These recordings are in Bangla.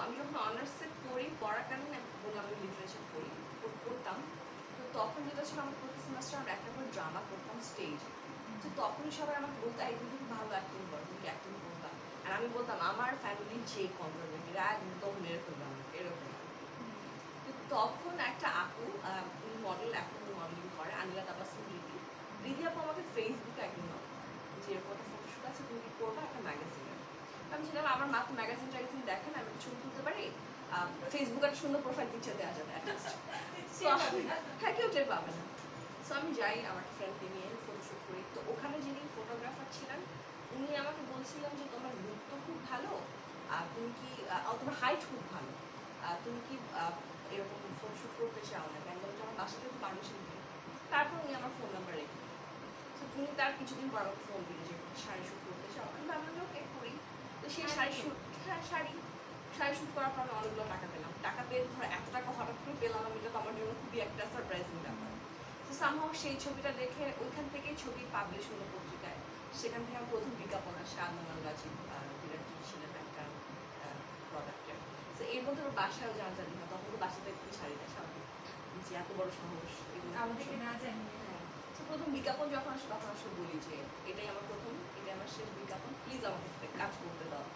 আমি যখন অনার্সে পড়ার কারণে বললাম আমি লিটারেচার পড়তাম। তো তখন যেটা ছিল আমার প্রতি সেমেস্টার আমরা একটা করে ড্রামা করতাম স্টেজে। তো তখনই সবাই আমাকে বলতো এই তুমি খুব ভালো অ্যাক্টিং করো, তুমি কি অ্যাক্টিং করতাম? আর আমি বলতাম আমার ফ্যামিলির যে কনজারভেটিভ একদম মেরে ফেলবে আমাকে এরকম। তো তখন একটা আপু মডেল এখন মডেলিং করে, আনিলা তাবাসসুম রিদি আপু আমাকে ফেসবুকে একদিন যে এরকম একটা ফটোশ্যুট আছে তুমি কি করবা একটা ম্যাগাজিনে। আমি ছিলাম আমার মা তো ম্যাগাজিনটা একদিন দেখেন আমি ছবি তুলতে পারি, ফেসবুকে একটা সুন্দর প্রোফাইল পিকচার দেওয়া যাবে হ্যাঁ কেউ টের পাবে না। সো আমি যাই আমার ফ্রেন্ডকে নিয়ে ফটোশ্যুট করি। তো ওখানে যিনি ফটোগ্রাফার ছিলেন উনি আমাকে বলছিলেন যে তোমার লুক তো খুব ভালো, তুমি কি তোমার হাইট খুব ভালো, তুমি কি এরকম ফটোশ্যুট করতে চাও না? আমি বলছি আমার বাসাতে তো পারমিশন দিই। তারপর উনি আমার ফোন নাম্বার রেখে, তো তুমি তার কিছুদিন পর আমাকে ফোন দিলে যে শাড়ি শ্যুট করতে চাও, আমি ভাবলাম ওকে করি। তো সেই শাড়ি শ্যুট, হ্যাঁ শাড়ি শ্যুট করার পর আমি অনেকগুলো টাকা পেলাম। টাকা পেয়ে ধরো এত টাকা হঠাৎ করে পেলাম আমি, এটা তো আমার জন্য খুবই একটা সারপ্রাইজিং ব্যাপার। তো সামহাও সেই ছবিটা দেখে ওইখান থেকেই ছবি পাবলিশ হলো পত্রিকায়। সেখান থেকে আমার প্রথম বিজ্ঞাপন আসে আদনান গাজী ডিরেক্টর ছিলেন একটা প্রোডাক্টের। তো এর মধ্যে ওর বাসায়ও জানাজানি হয়, তখন তো বাসাতে একটু শাড়ি দেয় স্বাভাবিক যে এত বড় সাহস আমাদেরকে না জানি। তো প্রথম বিজ্ঞাপন যখন আসে তখন আসলে বলি যে এটাই আমার প্রথম, এটাই আমার শেষ বিজ্ঞাপন, প্লিজ আমাকে কাজ করতে দাও।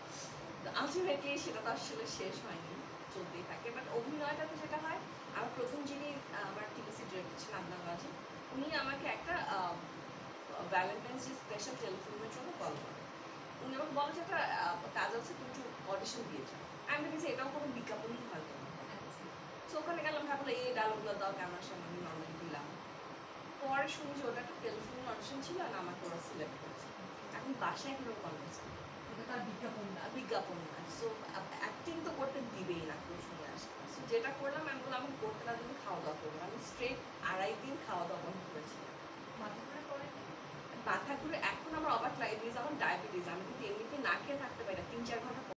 তো আলটিমেটলি সেটা তো আসলে শেষ হয়নি, চলতেই থাকে। বাট অভিনয়টাতে যেটা হয়, আমার প্রথম যিনি আমার টিভিসি ডিরেক্টর ছিলেন আদনান গাজী, উনি আমাকে একটা ভ্যালেন্টাইন্স ডে স্পেশাল টেলিফিল্মের জন্য কল করেন। উনি আমাকে বলেন যে একটা কাজ আছে তুমি একটু অডিশন দিয়ে যাও। আমি ভেবেছি এটাও কোনো বিজ্ঞাপনই হয়তো না। তো ওখানে গেলাম, ভাবলে এই ডায়লগুলো দাও ক্যামেরার সামনে, আমি নর্মালি দিলাম। পরে শুনি যে ওটা একটা টেলিফিল্ম অডিশন ছিল আর আমাকে ওরা সিলেক্ট করেছে। এখন বাসায় এখনো কনভিন্স এটা তার বিজ্ঞাপন না। সো অ্যাক্টিং তো করতে দিবেই না কেউ শুনে আসে। সো যেটা করলাম আমি বললাম আমি করতে না দিন খাওয়া দাওয়া করবো, আমি স্ট্রেট 2.5 দিন খাওয়া দাওয়া বন্ধ করেছি। মাথা ঘুরে এখন আমার অবাক লাগে, আমার ডায়াবেটিস, আমি কিন্তু এমনিতে না খেয়ে থাকতে পারি না 3-4 ঘন্টা